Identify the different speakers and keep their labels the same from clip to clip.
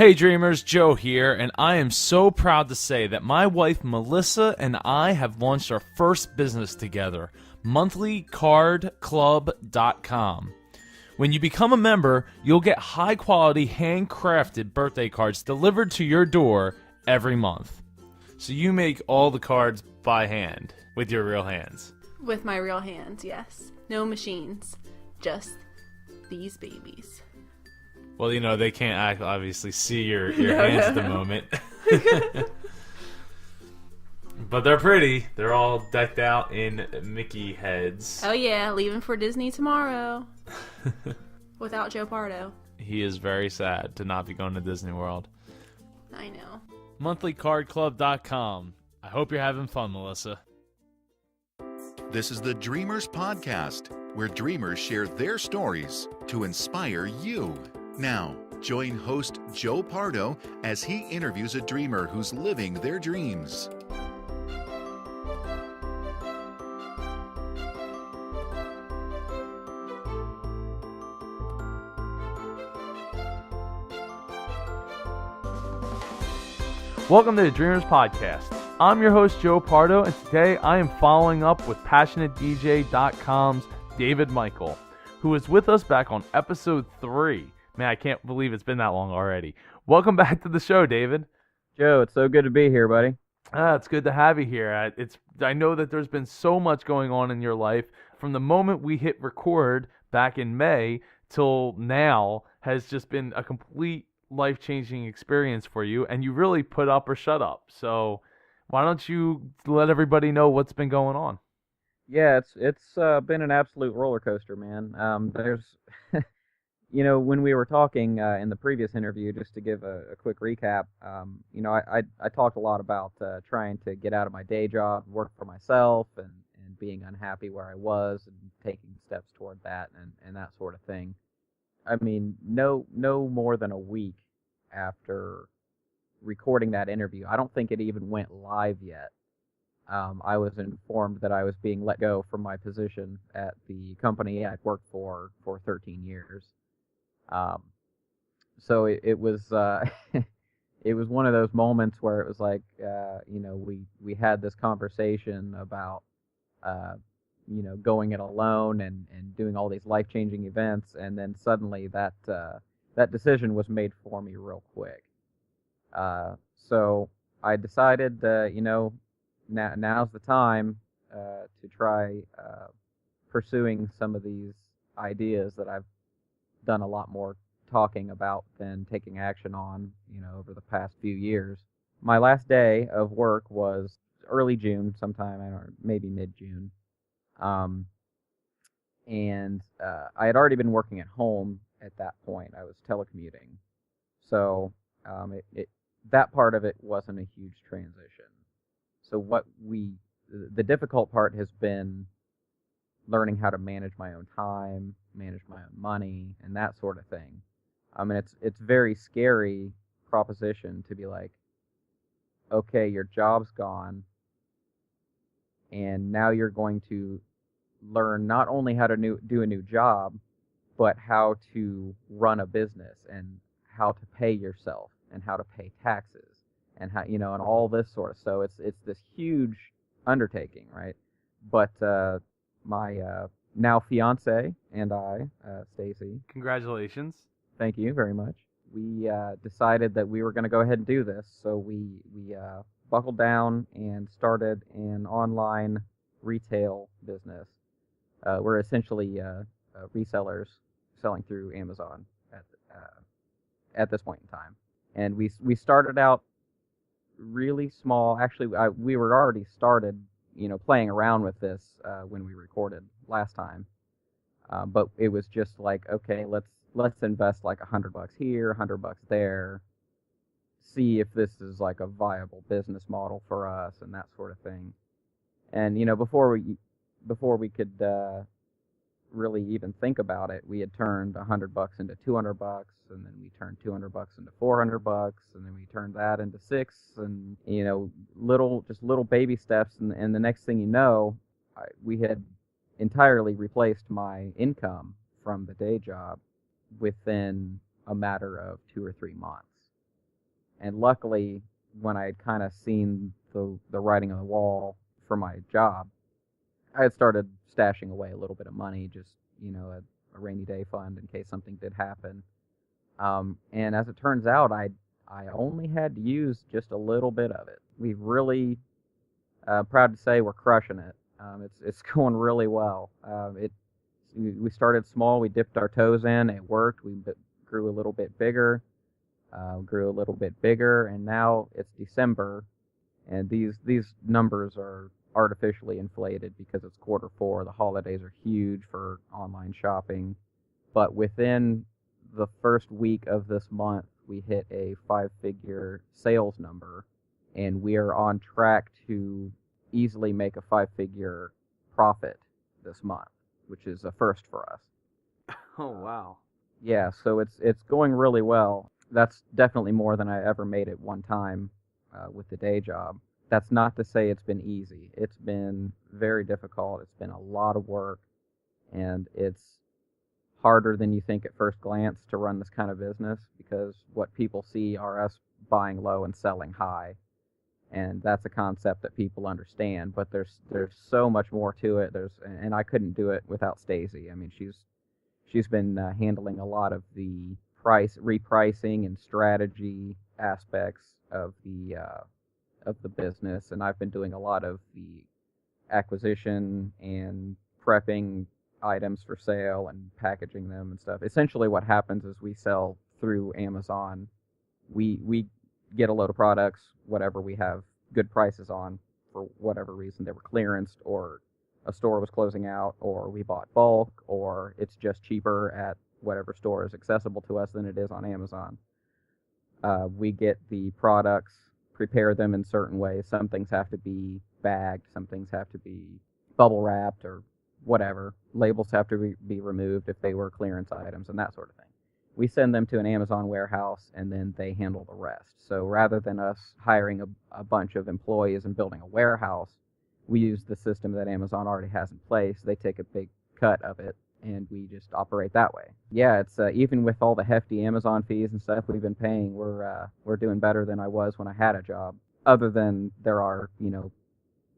Speaker 1: Hey Dreamers, Joe here, and I am so proud to say that my wife Melissa and I have launched our first business together, monthlycardclub.com. When you become a member, you'll get high-quality, handcrafted birthday cards delivered to your door every month. So you make all the cards by hand, with your real hands.
Speaker 2: With my real hands, yes. No machines. Just these babies.
Speaker 1: Well, you know, they can't obviously see your hands at the moment. But they're pretty. They're all decked out in Mickey heads.
Speaker 2: Oh yeah, leaving for Disney tomorrow. Without Joe Pardo.
Speaker 1: He is very sad to not be going to Disney World.
Speaker 2: I know.
Speaker 1: monthlycardclub.com. I hope you're having fun, Melissa.
Speaker 3: This is the Dreamers Podcast, where dreamers share their stories to inspire you. Now, join host Joe Pardo as he interviews a dreamer who's living their dreams.
Speaker 1: Welcome to the Dreamers Podcast. I'm your host, Joe Pardo, and today I am following up with PassionateDJ.com's David Michael, who is with us back on episode 3. Man, I can't believe it's been that long already. Welcome back to the show, David.
Speaker 4: Joe, it's so good to be here, buddy.
Speaker 1: It's good to have you here. I know that there's been so much going on in your life. From the moment we hit record back in May till now has just been a complete life-changing experience for you, and you really put up or shut up. So why don't you let everybody know what's been going on?
Speaker 4: Yeah, it's been an absolute roller coaster, man. There's You know, when we were talking in the previous interview, just to give a quick recap, I talked a lot about trying to get out of my day job, work for myself, and being unhappy where I was, and taking steps toward that, and that sort of thing. I mean, no more than a week after recording that interview, I don't think it even went live yet. I was informed that I was being let go from my position at the company I'd worked for 13 years. So it was it was one of those moments where it was like we had this conversation about going it alone and doing all these life-changing events, and then suddenly that decision was made for me real quick. So I decided now's the time to try pursuing some of these ideas that I've done a lot more talking about than taking action on, over the past few years. My last day of work was early June, sometime, I don't know, maybe mid-June. And I had already been working at home at that point. I was telecommuting. So that part of it wasn't a huge transition. So the difficult part has been learning how to manage my own time, manage my own money, and that sort of thing. I mean, it's very scary proposition to be like, okay, your job's gone, and now you're going to learn not only how to do a new job, but how to run a business, and how to pay yourself, and how to pay taxes, and how and all this sort of. So it's this huge undertaking, right? But my now fiance and I, Stacy.
Speaker 1: Congratulations.
Speaker 4: Thank you very much. We decided that we were going to go ahead and do this, so we buckled down and started an online retail business. We're essentially resellers selling through Amazon at this point in time, and we started out really small. Actually, we were already started, playing around with this when we recorded last time, but it was just like, okay, let's invest like $100 here, $100 there, see if this is like a viable business model for us, and that sort of thing. And before we could really even think about it, we had turned $100 into $200, and then we turned $200 into $400, and then we turned that into $600, and little baby steps, and the next thing you know, we had entirely replaced my income from the day job within a matter of 2 or 3 months. And luckily, when I had kind of seen the writing on the wall for my job, I had started stashing away a little bit of money, just a rainy day fund in case something did happen. And as it turns out, I only had to use just a little bit of it. We've really proud to say we're crushing it. It's going really well. We started small. We dipped our toes in. It worked. We grew a little bit bigger, and now it's December, and these numbers are artificially inflated because it's quarter 4. The holidays are huge for online shopping, but within the first week of this month, we hit a 5-figure sales number, and we are on track to easily make a 5-figure profit this month, which is a first for us.
Speaker 1: Oh, wow.
Speaker 4: Yeah, so it's going really well. That's definitely more than I ever made at one time with the day job. That's not to say it's been easy. It's been very difficult. It's been a lot of work, and it's harder than you think at first glance to run this kind of business, because what people see are us buying low and selling high, and that's a concept that people understand. But there's so much more to it. And I couldn't do it without Stacey. I mean, she's been handling a lot of the repricing and strategy aspects of the business, and I've been doing a lot of the acquisition and prepping items for sale and packaging them and stuff. Essentially what happens is we sell through Amazon. We get a load of products, whatever we have good prices on for whatever reason. They were clearanced, or a store was closing out, or we bought bulk, or it's just cheaper at whatever store is accessible to us than it is on Amazon. We get the products, prepare them in certain ways. Some things have to be bagged, some things have to be bubble wrapped or whatever. Labels have to be removed if they were clearance items and that sort of thing. We send them to an Amazon warehouse, and then they handle the rest. So rather than us hiring a bunch of employees and building a warehouse, we use the system that Amazon already has in place. They take a big cut of it, and we just operate that way. Yeah, it's even with all the hefty Amazon fees and stuff we've been paying, we're doing better than I was when I had a job. Other than there are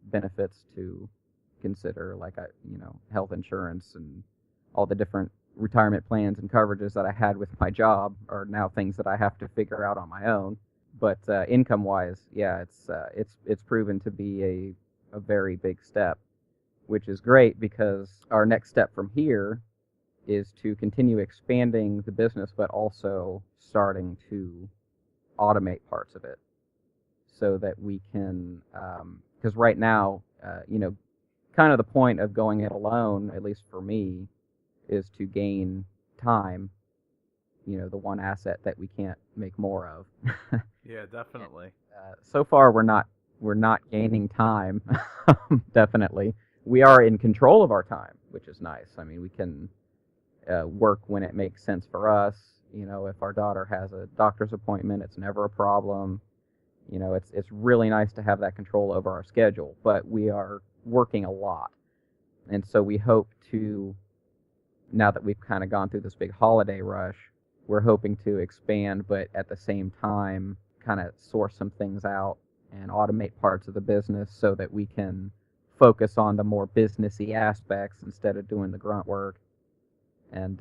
Speaker 4: benefits to consider, like health insurance and all the different retirement plans and coverages that I had with my job are now things that I have to figure out on my own. But income-wise, yeah, it's proven to be a very big step, which is great, because our next step from here is to continue expanding the business, but also starting to automate parts of it so that we can, because right now, kind of the point of going it alone, at least for me, is to gain time, the one asset that we can't make more of.
Speaker 1: Yeah, definitely.
Speaker 4: So far, we're not gaining time. Definitely. We are in control of our time, which is nice. I mean, we can work when it makes sense for us. If our daughter has a doctor's appointment, it's never a problem. It's really nice to have that control over our schedule, but we are working a lot. And so we hope to, now that we've kind of gone through this big holiday rush, we're hoping to expand, but at the same time kind of source some things out and automate parts of the business so that we can focus on the more businessy aspects instead of doing the grunt work, and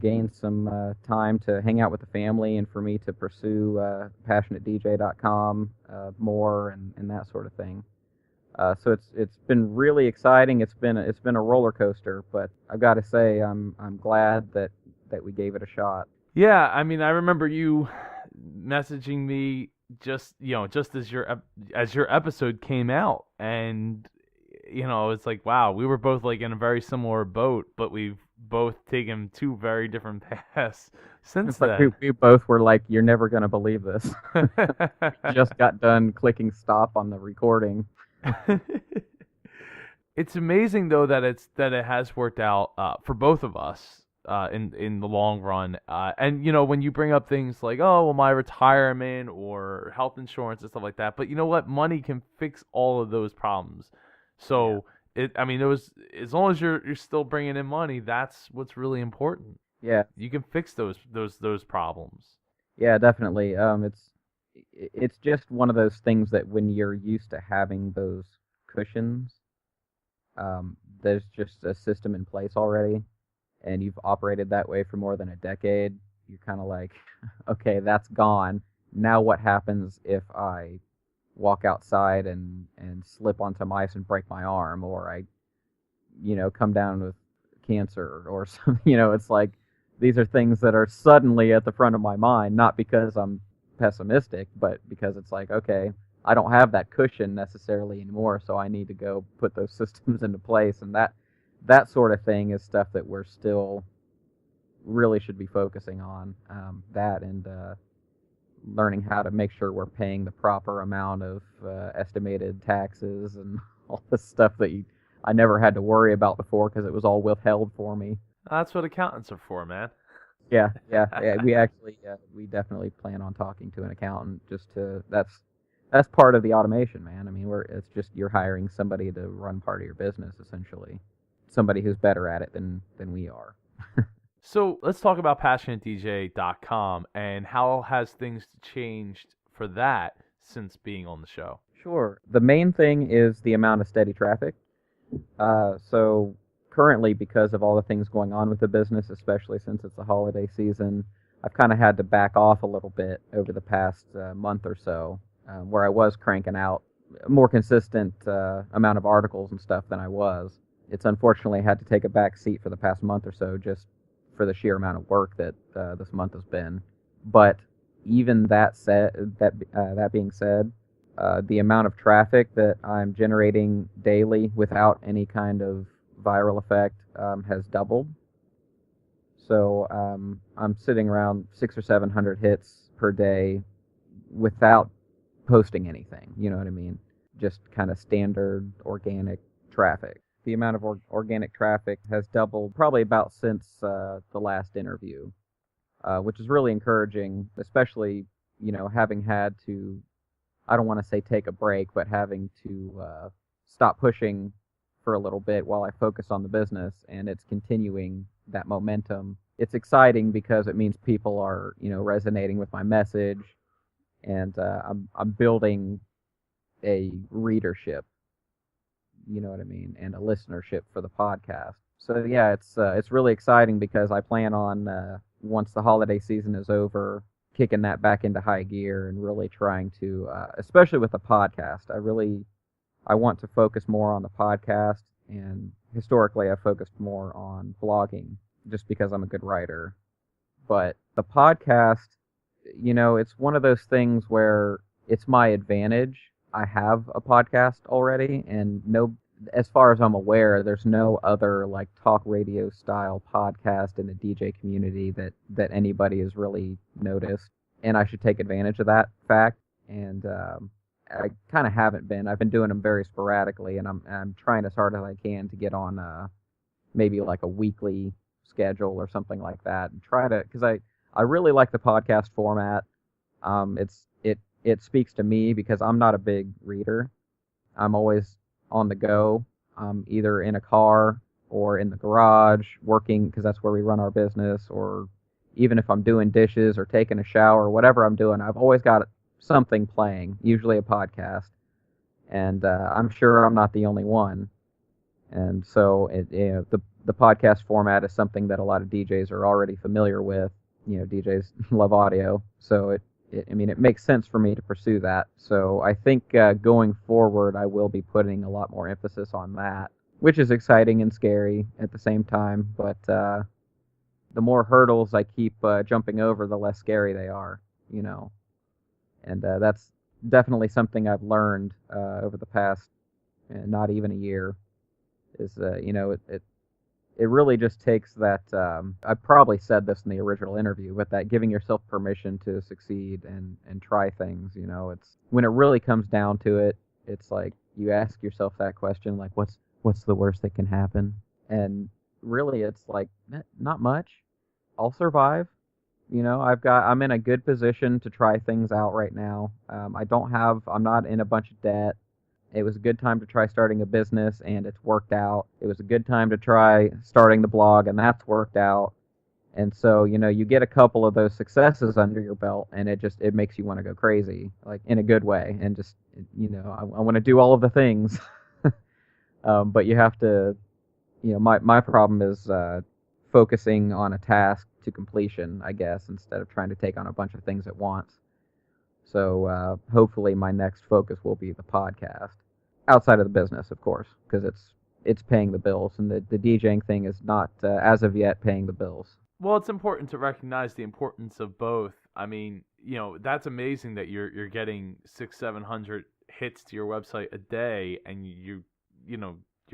Speaker 4: gain some time to hang out with the family, and for me to pursue passionatedj.com more and that sort of thing. So it's been really exciting. It's been a roller coaster, but I've got to say I'm glad that we gave it a shot.
Speaker 1: Yeah, I mean, I remember you messaging me just as your episode came out, and it's like, wow, we were both like in a very similar boat, but we've both taken 2 very different paths since
Speaker 4: It's like
Speaker 1: then.
Speaker 4: we both were like, you're never going to believe this. Just got done clicking stop on the recording.
Speaker 1: It's amazing though that it has worked out for both of us in the long run. And when you bring up things like, oh well, my retirement or health insurance and stuff like that, but you know what, money can fix all of those problems. So it was, as long as you're still bringing in money, that's what's really important.
Speaker 4: Yeah,
Speaker 1: You can fix those problems.
Speaker 4: yeah, definitely. it's just one of those things that when you're used to having those cushions, there's just a system in place already, and you've operated that way for more than a decade. You're kind of like, okay, that's gone. Now what happens if I walk outside and slip on some ice and break my arm, or I, come down with cancer or something? It's like these are things that are suddenly at the front of my mind, not because I'm pessimistic, but because it's like, okay, I don't have that cushion necessarily anymore, so I need to go put those systems into place, and that sort of thing is stuff that we're still really should be focusing on. That and learning how to make sure we're paying the proper amount of estimated taxes and all this stuff that I never had to worry about before because it was all withheld for me.
Speaker 1: That's what accountants are for, man.
Speaker 4: Yeah. We actually, we definitely plan on talking to an accountant just to. That's part of the automation, man. I mean, it's just you're hiring somebody to run part of your business essentially, somebody who's better at it than we are.
Speaker 1: So let's talk about passionatedDJ.com and how has things changed for that since being on the show?
Speaker 4: Sure. The main thing is the amount of steady traffic. So currently, because of all the things going on with the business, especially since it's the holiday season, I've kind of had to back off a little bit over the past month or so, where I was cranking out a more consistent amount of articles and stuff than I was. It's unfortunately had to take a back seat for the past month or so, just for the sheer amount of work that this month has been. But even that being said, the amount of traffic that I'm generating daily without any kind of viral effect has doubled. So I'm sitting around 600 or 700 hits per day without posting anything. You know what I mean? Just kind of standard organic traffic. The amount of organic traffic has doubled probably about since the last interview, which is really encouraging, especially, having had to, I don't want to say take a break, but having to stop pushing for a little bit while I focus on the business, and it's continuing that momentum. It's exciting because it means people are, resonating with my message, and I'm building a readership, you know what I mean, and a listenership for the podcast. So yeah, it's really exciting because I plan on once the holiday season is over, kicking that back into high gear and really trying to, especially with the podcast, I want to focus more on the podcast, and historically I've focused more on blogging just because I'm a good writer. But the podcast, it's one of those things where it's my advantage. I have a podcast already, and as far as I'm aware, there's no other like talk radio style podcast in the DJ community that anybody has really noticed, and I should take advantage of that fact. And I kind of haven't been. I've been doing them very sporadically, and I'm trying as hard as I can to get on maybe like a weekly schedule or something like that, and try to, because I really like the podcast format. It speaks to me because I'm not a big reader. I'm always on the go. I'm either in a car or in the garage working, because that's where we run our business, or even if I'm doing dishes or taking a shower, whatever I'm doing, I've always got something playing, usually a podcast. And I'm sure I'm not the only one. And so the podcast format is something that a lot of DJs are already familiar with. DJs love audio, so it makes sense for me to pursue that. So I think going forward, I will be putting a lot more emphasis on that, which is exciting and scary at the same time. But the more hurdles I keep jumping over, the less scary they are, And that's definitely something I've learned over the past not even a year. Is it really just takes that, I probably said this in the original interview, but that giving yourself permission to succeed and try things, it's when it really comes down to it, it's like you ask yourself that question, like what's the worst that can happen? And really it's like not much. I'll survive. I'm in a good position to try things out right now. I'm not in a bunch of debt. It was a good time to try starting a business, and it's worked out. It was a good time to try starting the blog, and that's worked out. And so, you get a couple of those successes under your belt, and it makes you want to go crazy, like in a good way, and just, I want to do all of the things. But you have to, my problem is focusing on a task to completion, I guess, instead of trying to take on a bunch of things at once. So hopefully my next focus will be the podcast, outside of the business, of course, because it's paying the bills, and the DJing thing is not, as of yet, paying the bills.
Speaker 1: Well, it's important to recognize the importance of both. I mean, that's amazing that you're getting 600-700 hits to your website a day, and you're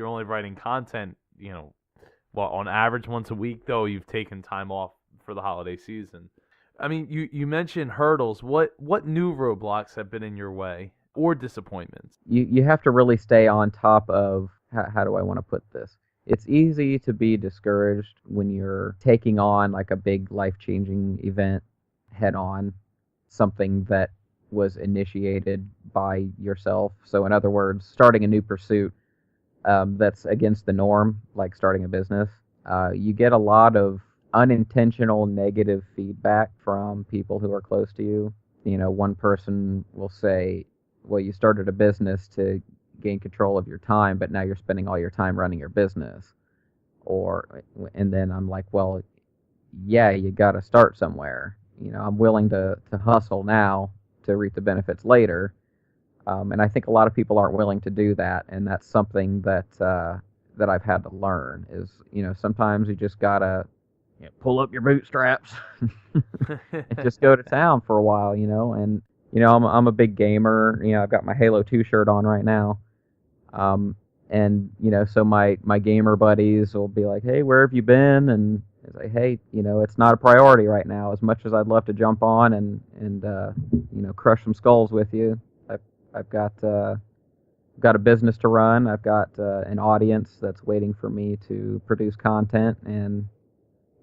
Speaker 1: only writing content, well, on average once a week, though you've taken time off for the holiday season. I mean, you mentioned hurdles. What new roadblocks have been in your way, or disappointments?
Speaker 4: You have to really stay on top of, how do I want to put this? It's easy to be discouraged when you're taking on like a big life-changing event head on, something that was initiated by yourself. So in other words, starting a new pursuit that's against the norm, like starting a business. You get a lot of unintentional negative feedback from people who are close to you. One person will say, well, you started a business to gain control of your time, but now you're spending all your time running your business. And then I'm like, well, yeah, you got to start somewhere. I'm willing to hustle now to reap the benefits later. And I think a lot of people aren't willing to do that, and that's something that I've had to learn is, sometimes you just gotta pull up your bootstraps and just go to town for a while, and I'm a big gamer. I've got my Halo 2 shirt on right now. And so my gamer buddies will be like, hey, where have you been? And it's like, hey, it's not a priority right now, as much as I'd love to jump on and crush some skulls with you. I've got a business to run. I've got an audience that's waiting for me to produce content, and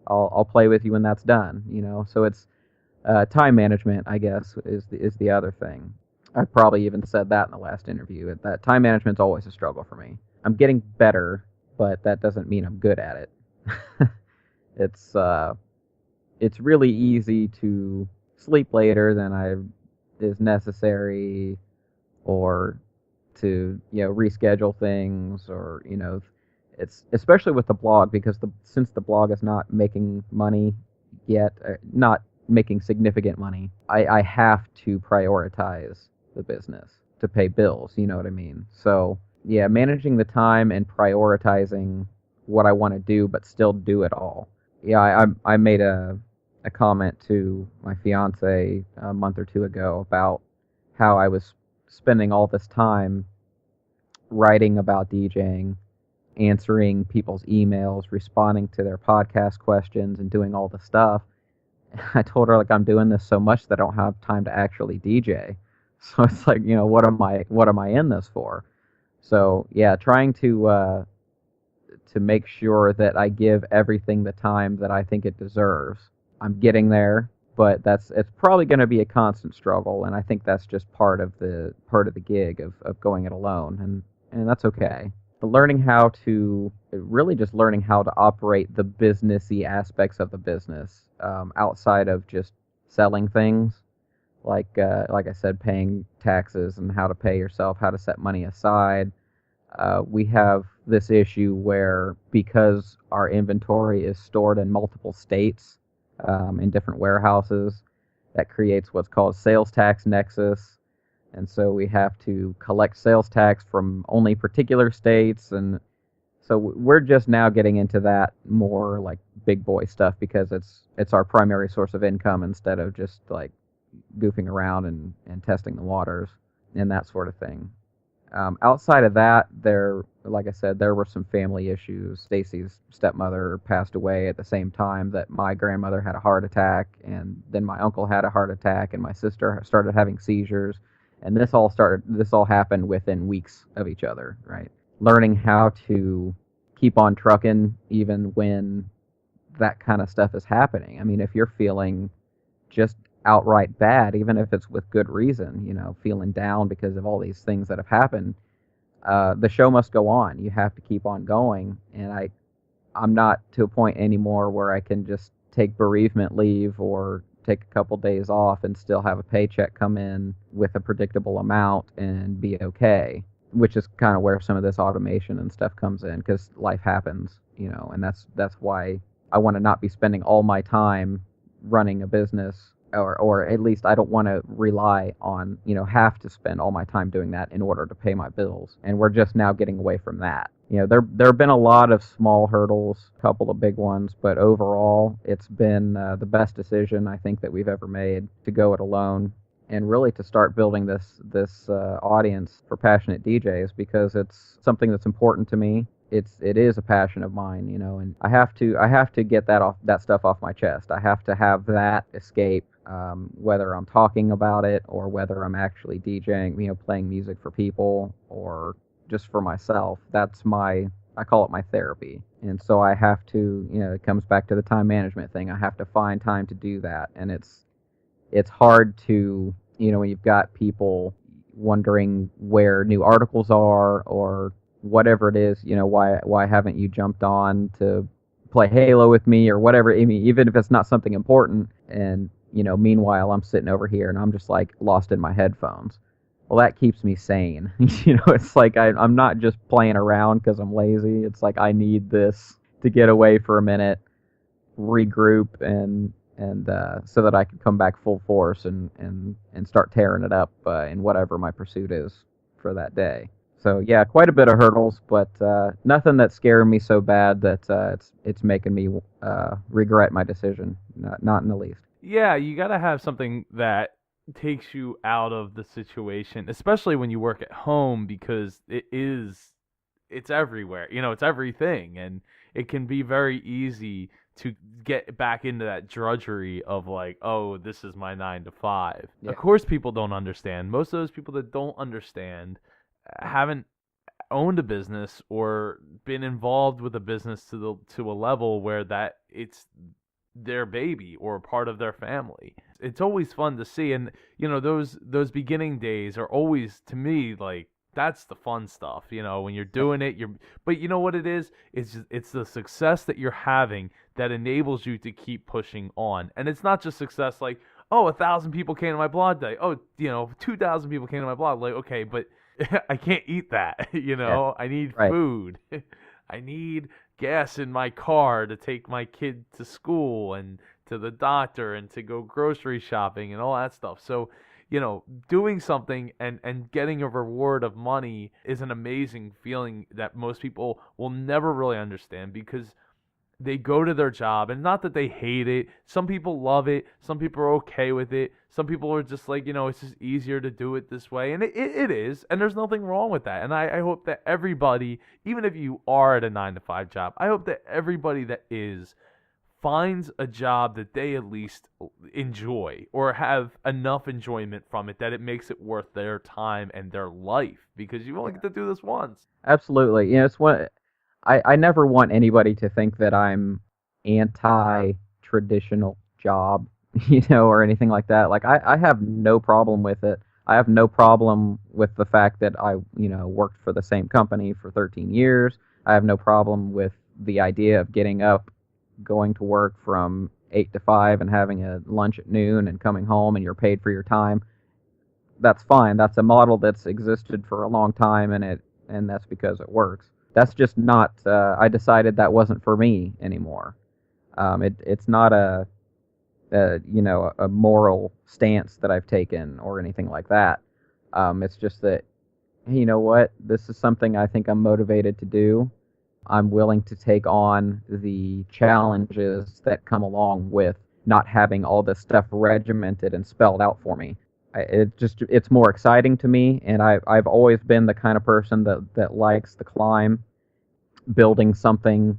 Speaker 4: I'll play with you when that's done. So it's time management, I guess, is the other thing. I probably even said that in the last interview. That time management's always a struggle for me. I'm getting better, but that doesn't mean I'm good at it. It's really easy to sleep later than is necessary, or to reschedule things, or it's especially with the blog, because since the blog is not making money yet, not making significant money, I have to prioritize the business to pay bills, you know what I mean? So yeah, managing the time and prioritizing what I want to do but still do it all. Yeah, I made a comment to my fiance a month or two ago about how I was spending all this time writing about DJing, answering people's emails, responding to their podcast questions, and doing all the stuff. I told her, like, I'm doing this so much that I don't have time to actually DJ. So it's like, what am I in this for? So yeah, trying to make sure that I give everything the time that I think it deserves. I'm getting there, but it's probably going to be a constant struggle, and I think that's just part of the gig of going it alone, and that's okay. But learning how to operate the businessy aspects of the business, outside of just selling things, like I said, paying taxes and how to pay yourself, how to set money aside. We have this issue where, because our inventory is stored in multiple states, in different warehouses, that creates what's called sales tax nexus. And so we have to collect sales tax from only particular states. And so we're just now getting into that more like big boy stuff, because it's our primary source of income, instead of just like goofing around and testing the waters and that sort of thing. Outside of that, like I said, there were some family issues. Stacy's stepmother passed away at the same time that my grandmother had a heart attack, and then my uncle had a heart attack, and my sister started having seizures, and this all happened within weeks of each other, right? Learning how to keep on trucking even when that kind of stuff is happening. I mean, if you're feeling just outright bad, even if it's with good reason, feeling down because of all these things that have happened, the show must go on. You have to keep on going, and I'm not to a point anymore where I can just take bereavement leave or take a couple days off and still have a paycheck come in with a predictable amount and be okay, which is kind of where some of this automation and stuff comes in, because life happens, and that's why I want to not be spending all my time running a business, or at least I don't want to rely on, have to spend all my time doing that in order to pay my bills. And we're just now getting away from that. There have been a lot of small hurdles, a couple of big ones, but overall, it's been the best decision I think that we've ever made to go it alone, and really to start building this audience for passionate DJs, because it's something that's important to me. It is a passion of mine, and I have to get that stuff off my chest. I have to have that escape, whether I'm talking about it or whether I'm actually DJing, playing music for people or just for myself. I call it my therapy. And so I have to, it comes back to the time management thing. I have to find time to do that, and it's hard to, when you've got people wondering where new articles are or whatever it is, why haven't you jumped on to play Halo with me or whatever? I mean, even if it's not something important, and meanwhile I'm sitting over here and I'm just like lost in my headphones. Well, that keeps me sane. It's like I'm not just playing around because I'm lazy. It's like I need this to get away for a minute, regroup, and so that I can come back full force and start tearing it up in whatever my pursuit is for that day. So yeah, quite a bit of hurdles, but nothing that's scaring me so bad that it's making me regret my decision. Not in the least.
Speaker 1: Yeah, you got to have something that takes you out of the situation, especially when you work at home, because it's everywhere. It's everything, and it can be very easy to get back into that drudgery of like, oh, this is my 9 to 5.
Speaker 4: Yeah.
Speaker 1: Of course, people don't understand. Most of those people that don't understand haven't owned a business or been involved with a business to a level where that it's their baby or part of their family. It's always fun to see, and those beginning days are always, to me, like, that's the fun stuff. When you're doing it, but you know what it is? It's the success that you're having that enables you to keep pushing on. And it's not just success like, oh, 1,000 people came to my blog day. Oh, 2,000 people came to my blog. Like, okay, but I can't eat that.
Speaker 4: Yeah.
Speaker 1: I need
Speaker 4: Right.
Speaker 1: food. I need gas in my car to take my kid to school and to the doctor and to go grocery shopping and all that stuff. So, doing something and getting a reward of money is an amazing feeling that most people will never really understand, because they go to their job, and not that they hate it. Some people love it. Some people are okay with it. Some people are just like, it's just easier to do it this way. And it is. And there's nothing wrong with that. And I hope that everybody, even if you are at a 9 to 5 job, I hope that everybody that finds a job that they at least enjoy or have enough enjoyment from it that it makes it worth their time and their life, because you only get to do this once.
Speaker 4: Absolutely. It's what I never want anybody to think that I'm anti-traditional job, or anything like that. Like, I have no problem with it. I have no problem with the fact that I, worked for the same company for 13 years. I have no problem with the idea of getting up, going to work from 8 to 5 and having a lunch at noon and coming home and you're paid for your time. That's fine. That's a model that's existed for a long time, and that's because it works. That's just not. I decided that wasn't for me anymore. It's not a moral stance that I've taken or anything like that. It's just that, hey, you know what? This is something I think I'm motivated to do. I'm willing to take on the challenges that come along with not having all this stuff regimented and spelled out for me. It's more exciting to me, and I've always been the kind of person that likes the climb, building something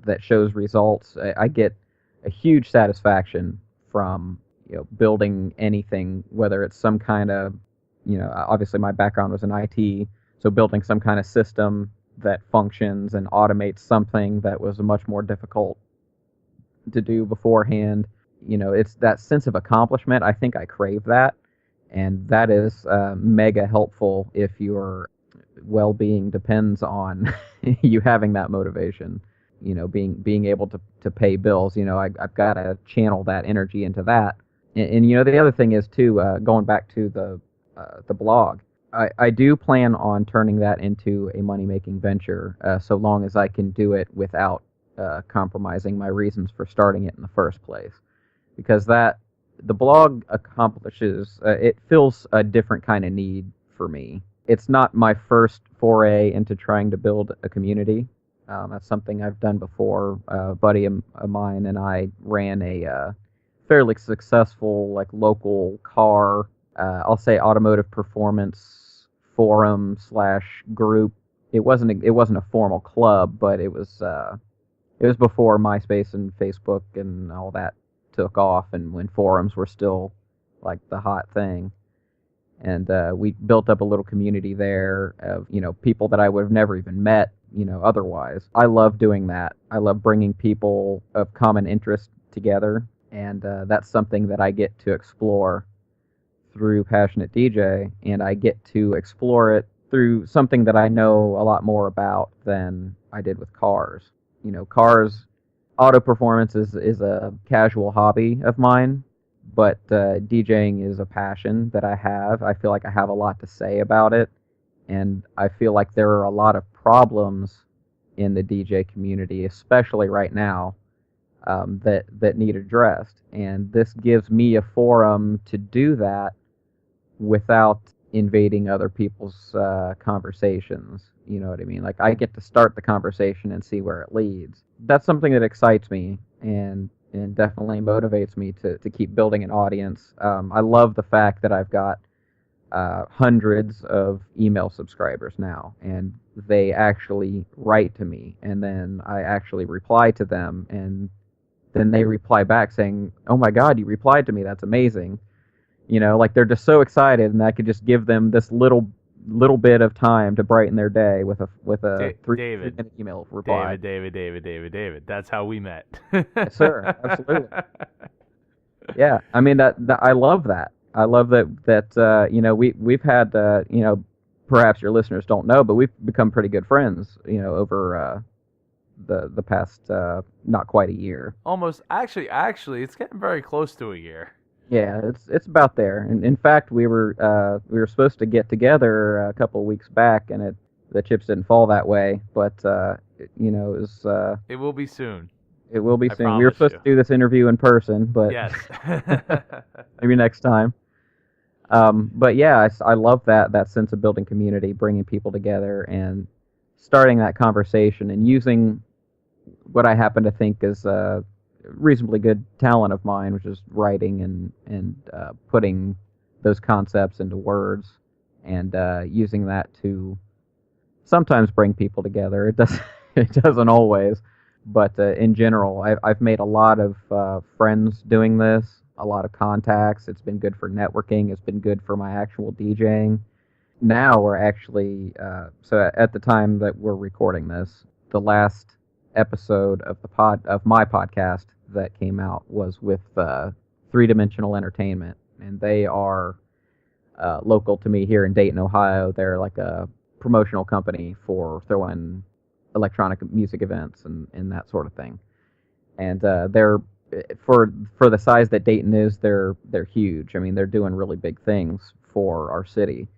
Speaker 4: that shows results. I get a huge satisfaction from building anything, whether it's some kind of, obviously my background was in IT, so building some kind of system that functions and automates something that was much more difficult to do beforehand. It's that sense of accomplishment. I think I crave that. And that is mega helpful if your well-being depends on you having that motivation. being able to pay bills. I've got to channel that energy into that. And the other thing is too, going back to the blog, I do plan on turning that into a money-making venture, so long as I can do it without compromising my reasons for starting it in the first place. Because the blog accomplishes, it fills a different kind of need for me. It's not my first foray into trying to build a community. That's something I've done before. A buddy of mine and I ran a fairly successful, like, local car, I'll say automotive performance forum / group. It wasn't a formal club, but it was before MySpace and Facebook and all that took off, and when forums were still like the hot thing. And we built up a little community there of people that I would have never even met otherwise. I love doing that. I love bringing people of common interest together, and that's something that I get to explore through Passionate DJ, and I get to explore it through something that I know a lot more about than I did with cars. Cars, auto performance is a casual hobby of mine, but DJing is a passion that I have. I feel like I have a lot to say about it, and I feel like there are a lot of problems in the DJ community, especially right now, that need addressed. And this gives me a forum to do that without invading other people's conversations. You know what I mean? Like, I get to start the conversation and see where it leads. That's something that excites me and definitely motivates me to keep building an audience. I love the fact that I've got hundreds of email subscribers now, and they actually write to me, and then I actually reply to them, and then they reply back saying, "Oh my God, you replied to me, that's amazing." Like, they're just so excited, and I could just give them this little bit of time to brighten their day with a
Speaker 1: David,
Speaker 4: 3-minute email reply.
Speaker 1: David. That's how we met.
Speaker 4: Yes, sir. Absolutely. Yeah, I mean that I love that. I love that we've had perhaps your listeners don't know, but we've become pretty good friends over the past not quite a year.
Speaker 1: Almost, actually, it's getting very close to a year.
Speaker 4: Yeah, it's about there. And in fact, we were supposed to get together a couple of weeks back, and the chips didn't fall that way. But it was.
Speaker 1: It will be soon.
Speaker 4: It will be
Speaker 1: I
Speaker 4: soon. We were supposed to do this interview in person, but
Speaker 1: yes,
Speaker 4: maybe next time. But yeah, I love that sense of building community, bringing people together, and starting that conversation, and using what I happen to think is a reasonably good talent of mine, which is writing and putting those concepts into words, and using that to sometimes bring people together. It doesn't always, but in general, I've made a lot of friends doing this, a lot of contacts. It's been good for networking. It's been good for my actual DJing. Now we're actually so at the time that we're recording this, the last episode of my podcast that came out was with 3-Dimensional Entertainment, and they are local to me here in Dayton, Ohio. They're like a promotional company for throwing electronic music events and that sort of thing. And they're for the size that Dayton is, they're huge. I mean, they're doing really big things for our city.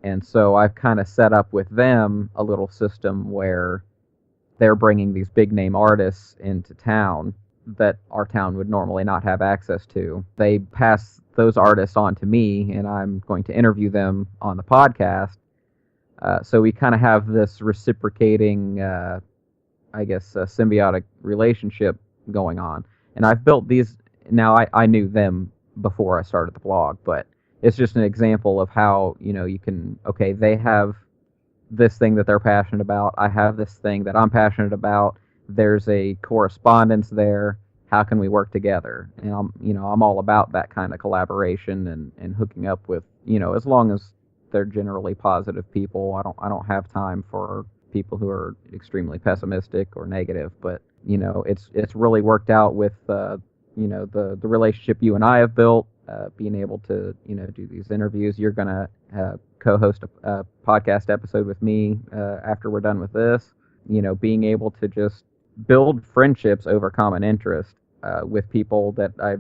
Speaker 4: And so I've kind of set up with them a little system where they're bringing these big name artists into town that our town would normally not have access to. They pass those artists on to me, and I'm going to interview them on the podcast. So we kind of have this reciprocating, symbiotic relationship going on. And I've built these. Now, I knew them before I started the blog, but it's just an example of how, you can, okay, they have this thing that they're passionate about. I have this thing that I'm passionate about. There's a correspondence there. How can we work together? And I'm all about that kind of collaboration and hooking up with, as long as they're generally positive people. I don't have time for people who are extremely pessimistic or negative, but it's really worked out with the relationship you and I have built, being able to do these interviews. You're gonna co-host a podcast episode with me after we're done with this. Being able to just build friendships over common interest with people that I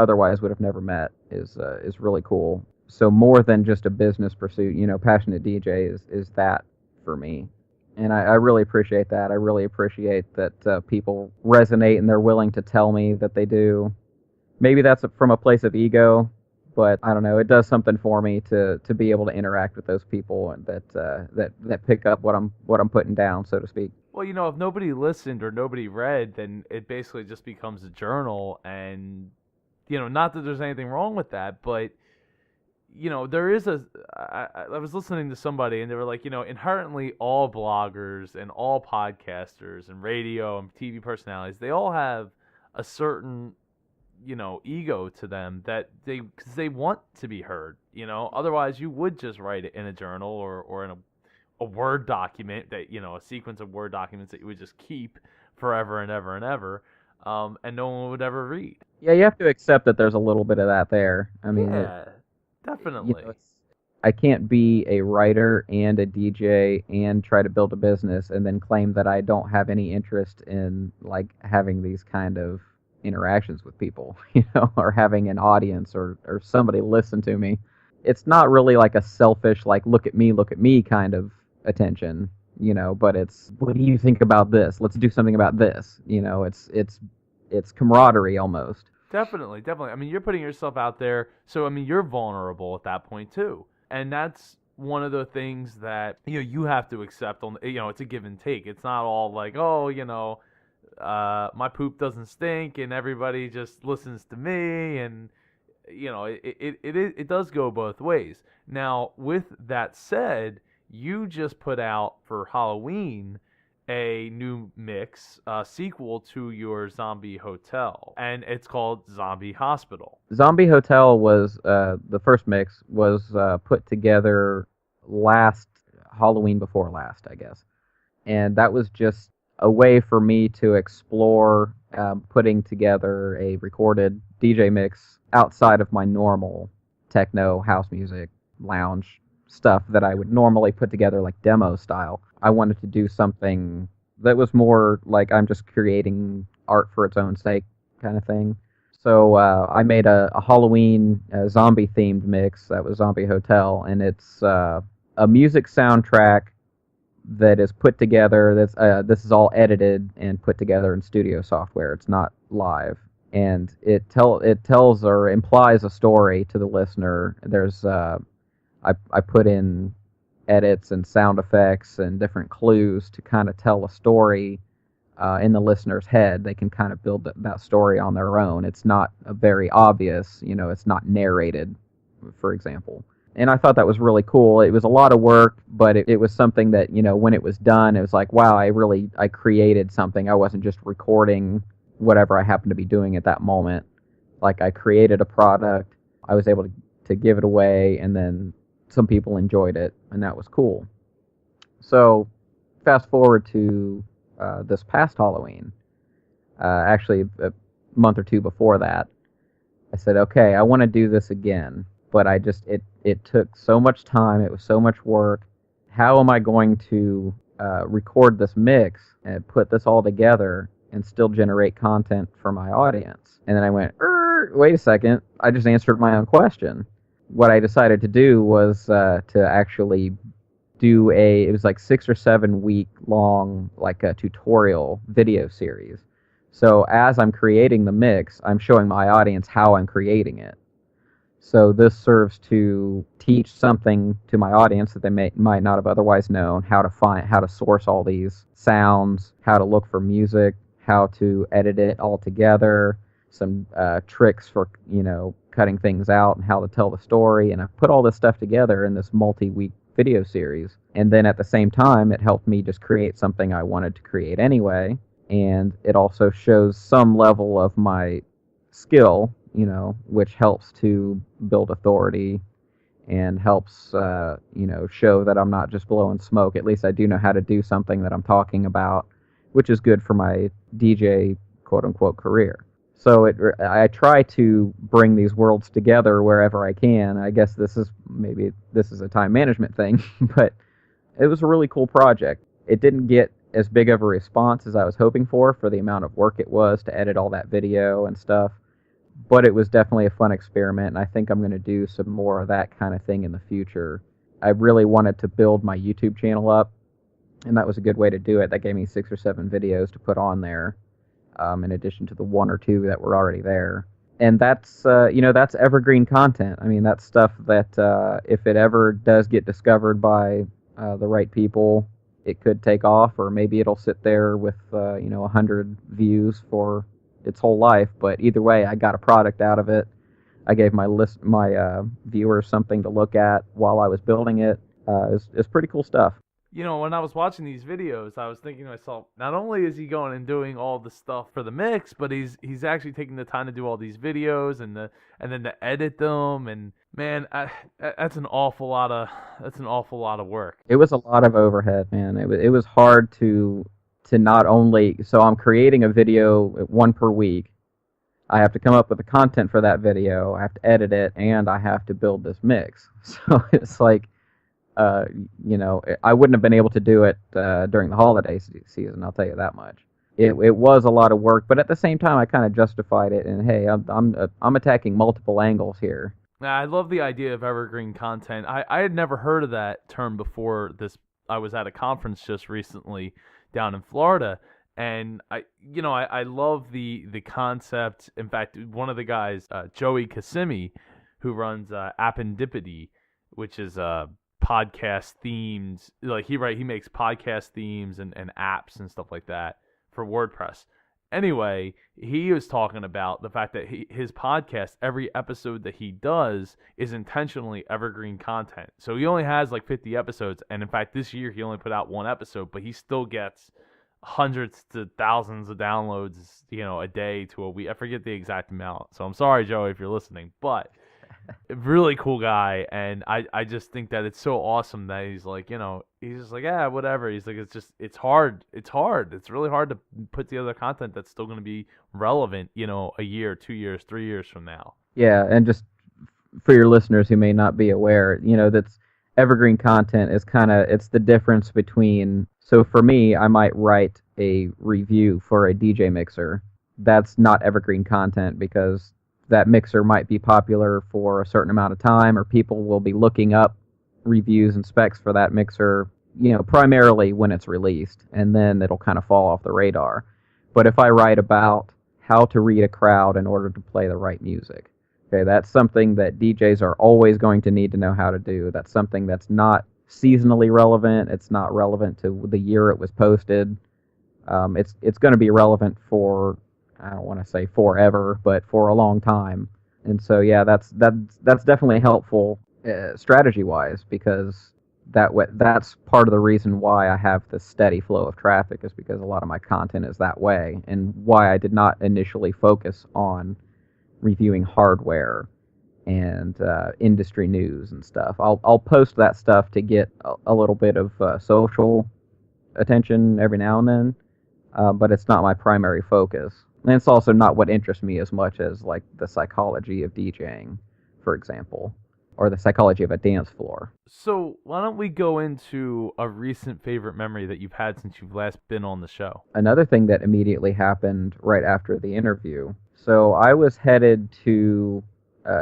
Speaker 4: otherwise would have never met is really cool. So more than just a business pursuit, Passionate DJ is that for me. And I really appreciate that. I really appreciate that people resonate and they're willing to tell me that they do. Maybe that's from a place of ego, but I don't know. It does something for me to be able to interact with those people and that pick up what I'm putting down, so to speak.
Speaker 1: Well, if nobody listened or nobody read, then it basically just becomes a journal. And, not that there's anything wrong with that, but, there is I was listening to somebody and they were like, inherently all bloggers and all podcasters and radio and TV personalities, they all have a certain, ego to them that because they want to be heard, otherwise you would just write it in a journal or in a Word document that, a sequence of Word documents that you would just keep forever and ever and ever, and no one would ever read.
Speaker 4: Yeah, you have to accept that there's a little bit of that there. I mean,
Speaker 1: yeah, definitely.
Speaker 4: I can't be a writer and a DJ and try to build a business and then claim that I don't have any interest in like having these kind of interactions with people, or having an audience or somebody listen to me. It's not really like a selfish, like, look at me kind of attention, but it's, what do you think about this? Let's do something about this. It's camaraderie almost.
Speaker 1: Definitely. I mean, you're putting yourself out there, so I mean, you're vulnerable at that point too, and that's one of the things that you have to accept. It's a give and take. It's not all like, oh, my poop doesn't stink and everybody just listens to me, and it does go both ways. Now, with that said, you just put out for Halloween a new mix, sequel to your Zombie Hotel, and it's called Zombie Hospital.
Speaker 4: Zombie Hotel was the first mix was put together last Halloween before last, I guess, and that was just a way for me to explore putting together a recorded DJ mix outside of my normal techno, house music, lounge stuff that I would normally put together like demo style. I wanted to do something that was more like I'm just creating art for its own sake kind of thing. So I made a Halloween zombie themed mix that was Zombie Hotel, and it's a music soundtrack that is put together. This is all edited and put together in studio software. It's not live, and it tells or implies a story to the listener. There's I put in edits and sound effects and different clues to kind of tell a story in the listener's head. They can kind of build that story on their own. It's not very obvious, it's not narrated, for example. And I thought that was really cool. It was a lot of work, but it was something that, when it was done, it was like, wow, I created something. I wasn't just recording whatever I happened to be doing at that moment. Like, I created a product, I was able to give it away, and then some people enjoyed it, and that was cool. So, fast forward to this past Halloween, actually a month or two before that, I said, okay, I want to do this again. But it took so much time. It was so much work. How am I going to record this mix and put this all together and still generate content for my audience? And then I went, wait a second. I just answered my own question. What I decided to do was to actually do it was like 6 or 7 week long, like a tutorial video series. So as I'm creating the mix, I'm showing my audience how I'm creating it. So this serves to teach something to my audience that they might not have otherwise known, how to source all these sounds, how to look for music, how to edit it all together, some tricks for, cutting things out and how to tell the story. And I put all this stuff together in this multi-week video series. And then at the same time, it helped me just create something I wanted to create anyway. And it also shows some level of my skill, which helps to build authority and helps, show that I'm not just blowing smoke. At least I do know how to do something that I'm talking about, which is good for my DJ quote-unquote career. So I try to bring these worlds together wherever I can. I guess this is a time management thing, but it was a really cool project. It didn't get as big of a response as I was hoping for the amount of work it was to edit all that video and stuff. But it was definitely a fun experiment, and I think I'm going to do some more of that kind of thing in the future. I really wanted to build my YouTube channel up, and that was a good way to do it. That gave me 6 or 7 videos to put on there, in addition to the 1 or 2 that were already there. And that's that's evergreen content. I mean, that's stuff that if it ever does get discovered by the right people, it could take off, or maybe it'll sit there with 100 views for its whole life. But either way, I got a product out of it. I gave my viewers something to look at while I was building it. It's pretty cool stuff.
Speaker 1: When I was watching these videos, I was thinking to myself, not only is he going and doing all the stuff for the mix, but he's actually taking the time to do all these videos and then to edit them. And man, that's an awful lot of work.
Speaker 4: It was a lot of overhead, man. It was hard to not only, so I'm creating a video 1 per week. I have to come up with the content for that video. I have to edit it, and I have to build this mix. So it's like, I wouldn't have been able to do it during the holiday season. I'll tell you that much. It was a lot of work, but at the same time, I kind of justified it. And hey, I'm attacking multiple angles here.
Speaker 1: I love the idea of evergreen content. I had never heard of that term before this. I was at a conference just recently down in Florida, and I love the concept. In fact, one of the guys, Joey Kissimmee, who runs Appendipity, which is podcast themes, like he makes podcast themes and apps and stuff like that for WordPress. Anyway, he was talking about the fact that his podcast, every episode that he does is intentionally evergreen content. So he only has like 50 episodes, and in fact this year he only put out 1 episode, but he still gets hundreds to thousands of downloads, a day to a week. I forget the exact amount. So I'm sorry, Joey, if you're listening, but really cool guy, and I just think that it's so awesome that he's like, he's just like, yeah, whatever. He's like, it's hard. It's really hard to put together content that's still going to be relevant, a year, 2 years, 3 years from now.
Speaker 4: Yeah, and just for your listeners who may not be aware, that's evergreen content is it's the difference between, so for me, I might write a review for a DJ mixer. That's not evergreen content because that mixer might be popular for a certain amount of time, or people will be looking up reviews and specs for that mixer, primarily when it's released, and then it'll kind of fall off the radar. But if I write about how to read a crowd in order to play the right music, okay, that's something that DJs are always going to need to know how to do. That's something that's not seasonally relevant. It's not relevant to the year it was posted. It's going to be relevant for, I don't want to say forever, but for a long time. And so, yeah, that's definitely helpful strategy-wise, because that's part of the reason why I have this steady flow of traffic, is because a lot of my content is that way, and why I did not initially focus on reviewing hardware and industry news and stuff. I'll post that stuff to get a little bit of social attention every now and then, but it's not my primary focus. And it's also not what interests me as much as like the psychology of DJing, for example, or the psychology of a dance floor.
Speaker 1: So why don't we go into a recent favorite memory that you've had since you've last been on the show?
Speaker 4: Another thing that immediately happened right after the interview. So I was headed to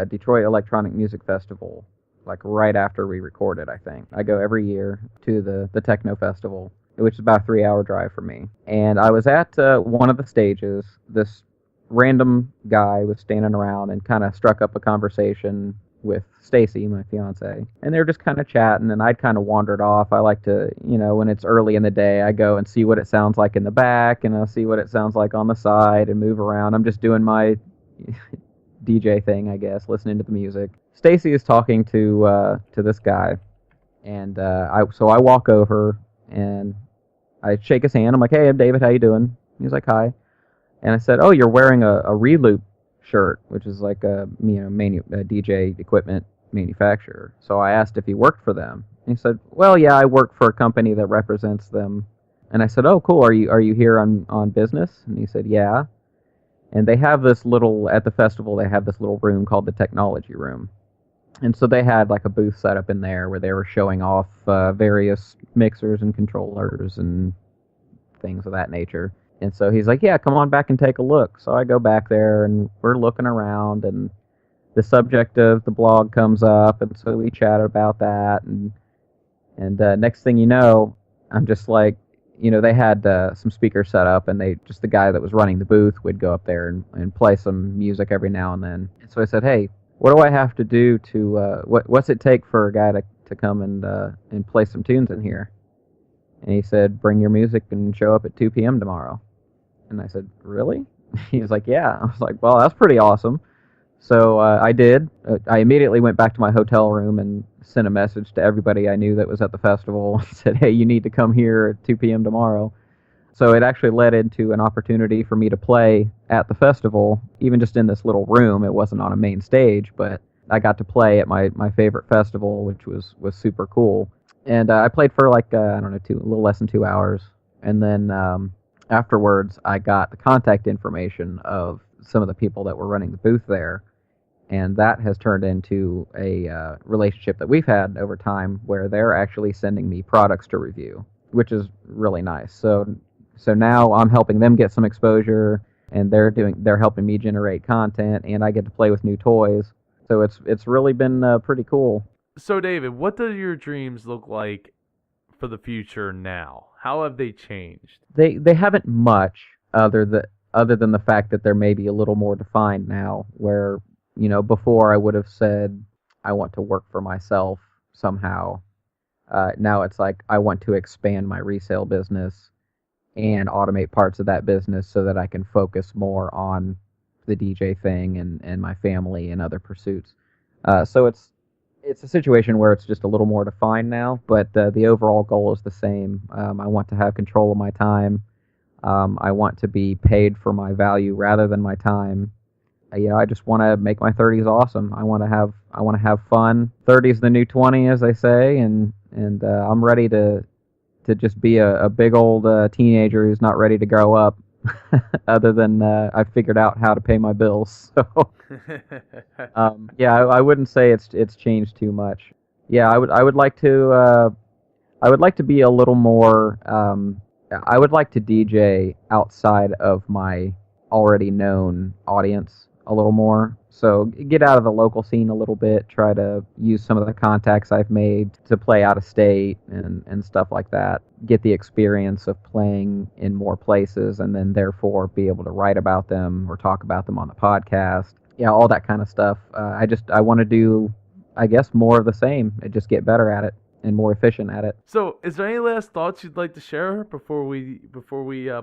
Speaker 4: Detroit Electronic Music Festival, like right after we recorded, I think. I go every year to the Techno Festival, which is about a 3-hour drive for me. And I was at one of the stages. This random guy was standing around and kind of struck up a conversation with Stacy, my fiance. And they were just kind of chatting, and I'd kind of wandered off. I like to, when it's early in the day, I go and see what it sounds like in the back, and I'll see what it sounds like on the side and move around. I'm just doing my DJ thing, I guess, listening to the music. Stacy is talking to this guy, and so I walk over, and I shake his hand. I'm like, hey, I'm David. How you doing? He's like, hi. And I said, oh, you're wearing a Reloop shirt, which is like a DJ equipment manufacturer. So I asked if he worked for them. And he said, well, yeah, I work for a company that represents them. And I said, oh, cool. Are you here on business? And he said, yeah. And they have at the festival, they have this little room called the technology room. And so they had like a booth set up in there where they were showing off various mixers and controllers and things of that nature. And so he's like, yeah, come on back and take a look. So I go back there, and we're looking around, and the subject of the blog comes up, and so we chat about that, and next thing you know, I'm just like, they had some speakers set up, and the guy that was running the booth would go up there and play some music every now and then. And so I said, hey, what do I have to do to, what's it take for a guy to come and play some tunes in here? And he said, bring your music and show up at 2 p.m. tomorrow. And I said, really? He was like, yeah. I was like, well, that's pretty awesome. So I did. I immediately went back to my hotel room and sent a message to everybody I knew that was at the festival and said, hey, you need to come here at 2 p.m. tomorrow. So it actually led into an opportunity for me to play at the festival, even just in this little room. It wasn't on a main stage, but I got to play at my favorite festival, which was super cool. And I played for like, I don't know, a little less than 2 hours. And then afterwards, I got the contact information of some of the people that were running the booth there, and that has turned into a relationship that we've had over time, where they're actually sending me products to review, which is really nice. So now I'm helping them get some exposure, and they're helping me generate content, and I get to play with new toys. So it's really been pretty cool.
Speaker 1: So David, what do your dreams look like for the future now? How have they changed?
Speaker 4: They haven't much other than the fact that they're maybe a little more defined now, where, before I would have said I want to work for myself somehow. Now it's like I want to expand my resale business and automate parts of that business so that I can focus more on the DJ thing and my family and other pursuits. So it's a situation where it's just a little more defined now, but the overall goal is the same. I want to have control of my time. I want to be paid for my value rather than my time. I just want to make my 30s awesome. I want to have fun. 30 is the new 20, as they say, and I'm ready to just be a big old teenager who's not ready to grow up. Other than I've figured out how to pay my bills. So yeah, I wouldn't say it's changed too much. Yeah, I would like to be a little more. I would like to DJ outside of my already known audience a little more. So get out of the local scene a little bit, try to use some of the contacts I've made to play out of state and stuff like that. Get the experience of playing in more places, and then therefore be able to write about them or talk about them on the podcast. Yeah, all that kind of stuff. I want to do, I guess, more of the same and just get better at it and more efficient at it.
Speaker 1: So, is there any last thoughts you'd like to share before we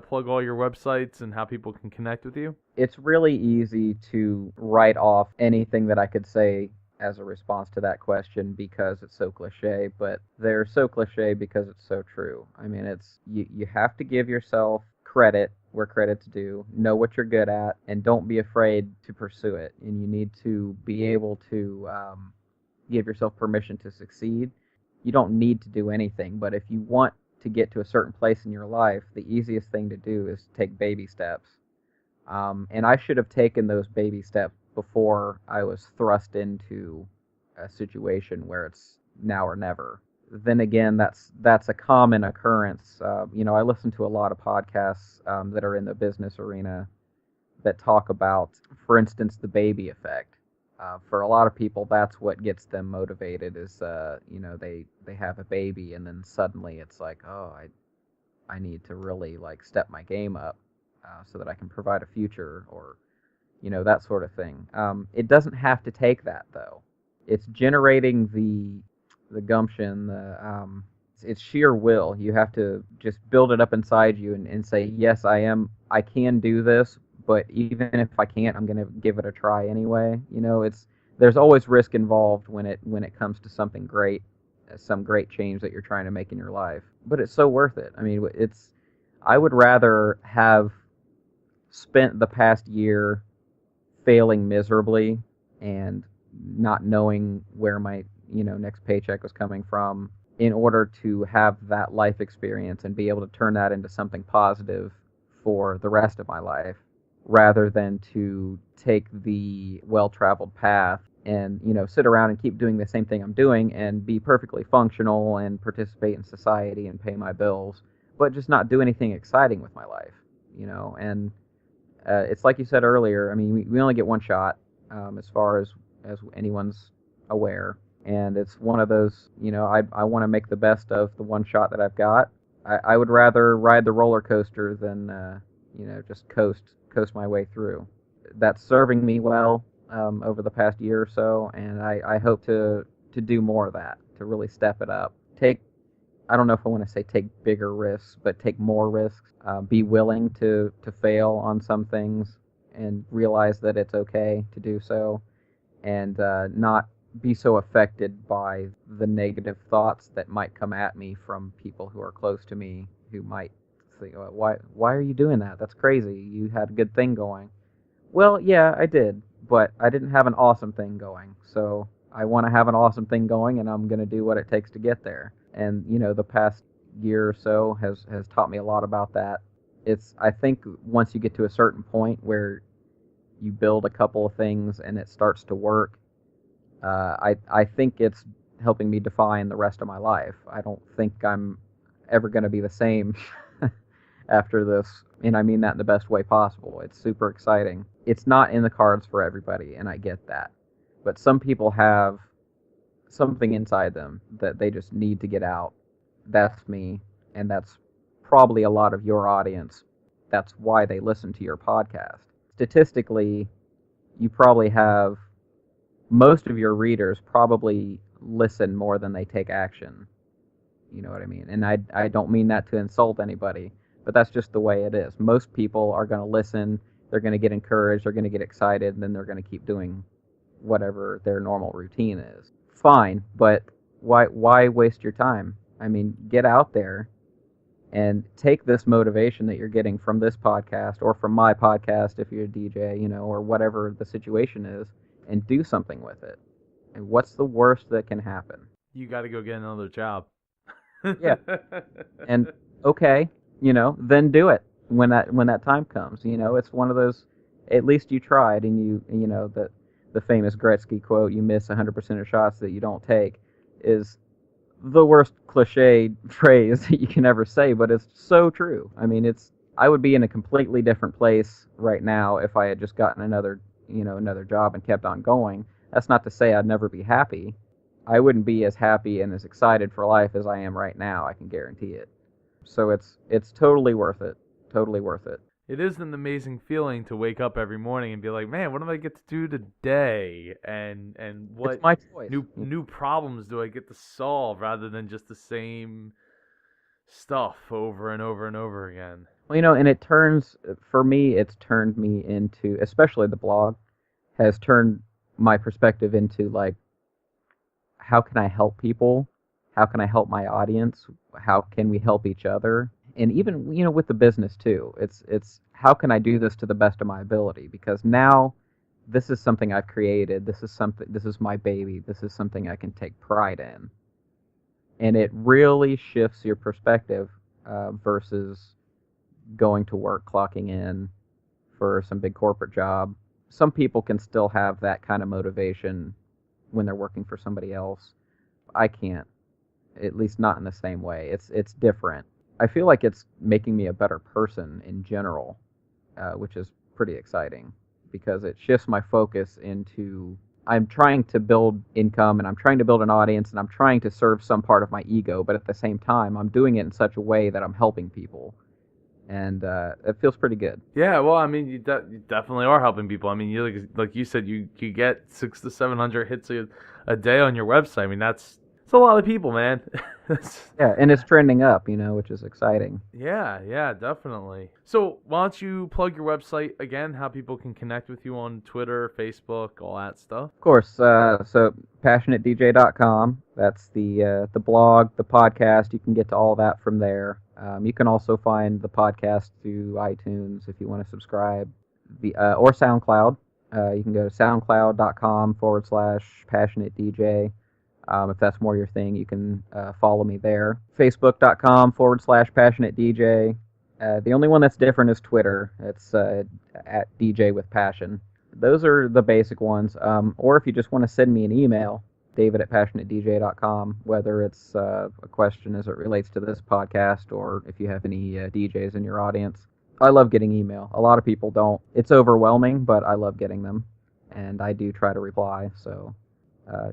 Speaker 1: plug all your websites and how people can connect with you?
Speaker 4: It's really easy to write off anything that I could say as a response to that question because it's so cliche, but they're so cliche because it's so true. I mean, you have to give yourself credit where credit's due, know what you're good at, and don't be afraid to pursue it. And you need to be able to give yourself permission to succeed. You don't need to do anything, but if you want to get to a certain place in your life, the easiest thing to do is take baby steps. And I should have taken those baby steps before I was thrust into a situation where it's now or never. Then again, that's a common occurrence. I listen to a lot of podcasts that are in the business arena that talk about, for instance, the baby effect. For a lot of people, that's what gets them motivated. Is they have a baby, and then suddenly it's like, oh, I need to really like step my game up so that I can provide a future, or that sort of thing. It doesn't have to take that though. It's generating the gumption, it's sheer will. You have to just build it up inside you and say, yes, I can do this, but even if I can't, I'm going to give it a try anyway. There's always risk involved when it comes to something great, some great change that you're trying to make in your life. But it's so worth it. I mean, I would rather have spent the past year failing miserably and not knowing where my next paycheck was coming from, in order to have that life experience and be able to turn that into something positive for the rest of my life, rather than to take the well-traveled path and sit around and keep doing the same thing I'm doing and be perfectly functional and participate in society and pay my bills, but just not do anything exciting with my life, and it's like you said earlier. I mean, we only get one shot, as far as anyone's aware, and it's one of those. I want to make the best of the one shot that I've got. I would rather ride the roller coaster than just coast my way through. That's serving me well over the past year or so, and I hope to do more of that, to really step it up. I don't know if I want to say take bigger risks, but take more risks. Be willing to fail on some things and realize that it's okay to do so, and not be so affected by the negative thoughts that might come at me from people who are close to me, who might think, why are you doing that? That's crazy. You had a good thing going. Well, yeah, I did, but I didn't have an awesome thing going. So I want to have an awesome thing going, and I'm going to do what it takes to get there. And, the past year or so has taught me a lot about that. I think once you get to a certain point where you build a couple of things and it starts to work, I think it's helping me define the rest of my life. I don't think I'm ever going to be the same after this, and I mean that in the best way possible. It's super exciting. It's not in the cards for everybody, and I get that. But some people have something inside them that they just need to get out. That's me, and that's probably a lot of your audience. That's why they listen to your podcast. Statistically, you probably have most of your readers probably listen more than they take action. You know what I mean? And I don't mean that to insult anybody, but that's just the way it is. Most people are going to listen, they're going to get encouraged, they're going to get excited, and then they're going to keep doing whatever their normal routine is. Fine, but why waste your time? I mean, get out there and take this motivation that you're getting from this podcast or from my podcast if you're a DJ, or whatever the situation is, and do something with it. And what's the worst that can happen?
Speaker 1: You got to go get another job.
Speaker 4: Yeah. And okay, then do it when that time comes. It's one of those. At least you tried, and the famous Gretzky quote, "You miss 100% of shots that you don't take," is the worst cliche phrase that you can ever say, but it's so true. I mean, I would be in a completely different place right now if I had just gotten another job and kept on going. That's not to say I'd never be happy. I wouldn't be as happy and as excited for life as I am right now, I can guarantee it. So it's totally worth it. Totally worth it.
Speaker 1: It is an amazing feeling to wake up every morning and be like, man, what do I get to do today? And what
Speaker 4: it's my choice.
Speaker 1: new problems do I get to solve rather than just the same stuff over and over and over again?
Speaker 4: Well, and for me, it's turned me into, especially the blog, has turned my perspective into, like, how can I help people? How can I help my audience? How can we help each other? And even, with the business too, it's how can I do this to the best of my ability? Because now this is something I've created. This is my baby. This is something I can take pride in. And it really shifts your perspective versus going to work, clocking in for some big corporate job. Some people can still have that kind of motivation when they're working for somebody else. I can't, at least not in the same way. It's different. I feel like it's making me a better person in general, which is pretty exciting because it shifts my focus into I'm trying to build income and I'm trying to build an audience and I'm trying to serve some part of my ego, but at the same time, I'm doing it in such a way that I'm helping people. And it feels pretty good.
Speaker 1: Yeah, well, I mean, you definitely are helping people. I mean, like you said, you get 600 to 700 hits a day on your website. I mean, it's a lot of people, man.
Speaker 4: Yeah, and it's trending up, which is exciting.
Speaker 1: Yeah, definitely. So why don't you plug your website again, how people can connect with you on Twitter, Facebook, all that stuff?
Speaker 4: Of course. So passionatedj.com. That's the blog, the podcast. You can get to all that from there. You can also find the podcast through iTunes if you want to subscribe, or SoundCloud. You can go to soundcloud.com/passionatedj. If that's more your thing, you can follow me there. Facebook.com/passionatedj. The only one that's different is Twitter. It's at DJ with Passion. Those are the basic ones. Or if you just want to send me an email, David at passionatedj.com, whether it's a question as it relates to this podcast or if you have any DJs in your audience. I love getting email. A lot of people don't. It's overwhelming, but I love getting them, and I do try to reply. So,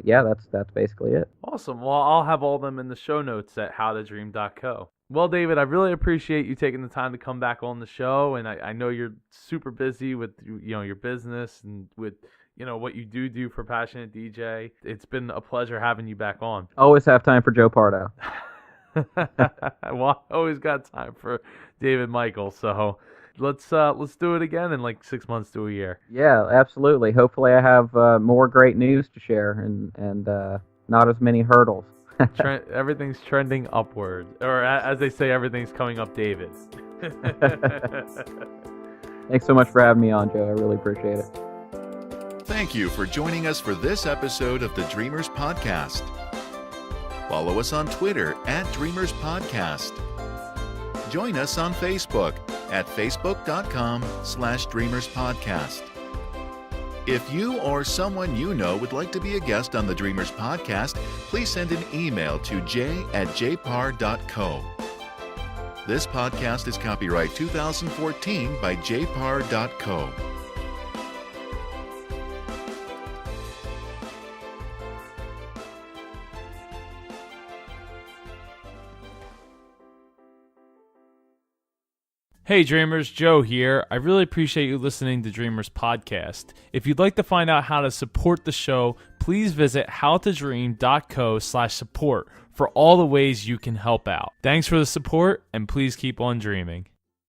Speaker 4: yeah, that's basically it.
Speaker 1: Awesome. Well, I'll have all them in the show notes at howtodream.co. Well, David, I really appreciate you taking the time to come back on the show, and I know you're super busy with your business and with what you do for Passionate DJ. It's been a pleasure having you back on.
Speaker 4: Always have time for Joe Pardo.
Speaker 1: Well, I always got time for David Michael, so let's do it again in like 6 months to a year.
Speaker 4: Yeah, absolutely. Hopefully I have more great news to share and not as many hurdles.
Speaker 1: Everything's trending upward, or as they say, everything's coming up David.
Speaker 4: Thanks so much for having me on, Joe. I really appreciate it.
Speaker 3: Thank you for joining us for this episode of the Dreamers Podcast. Follow us on Twitter at Dreamers Podcast. Join us on Facebook at facebook.com/Dreamers Podcast. If you or someone you know would like to be a guest on the Dreamers Podcast, please send an email to j@jpar.co. This podcast is copyright 2014 by jpar.co.
Speaker 1: Hey Dreamers, Joe here. I really appreciate you listening to Dreamers Podcast. If you'd like to find out how to support the show, please visit howtodream.co/support for all the ways you can help out. Thanks for the support, and please keep on dreaming.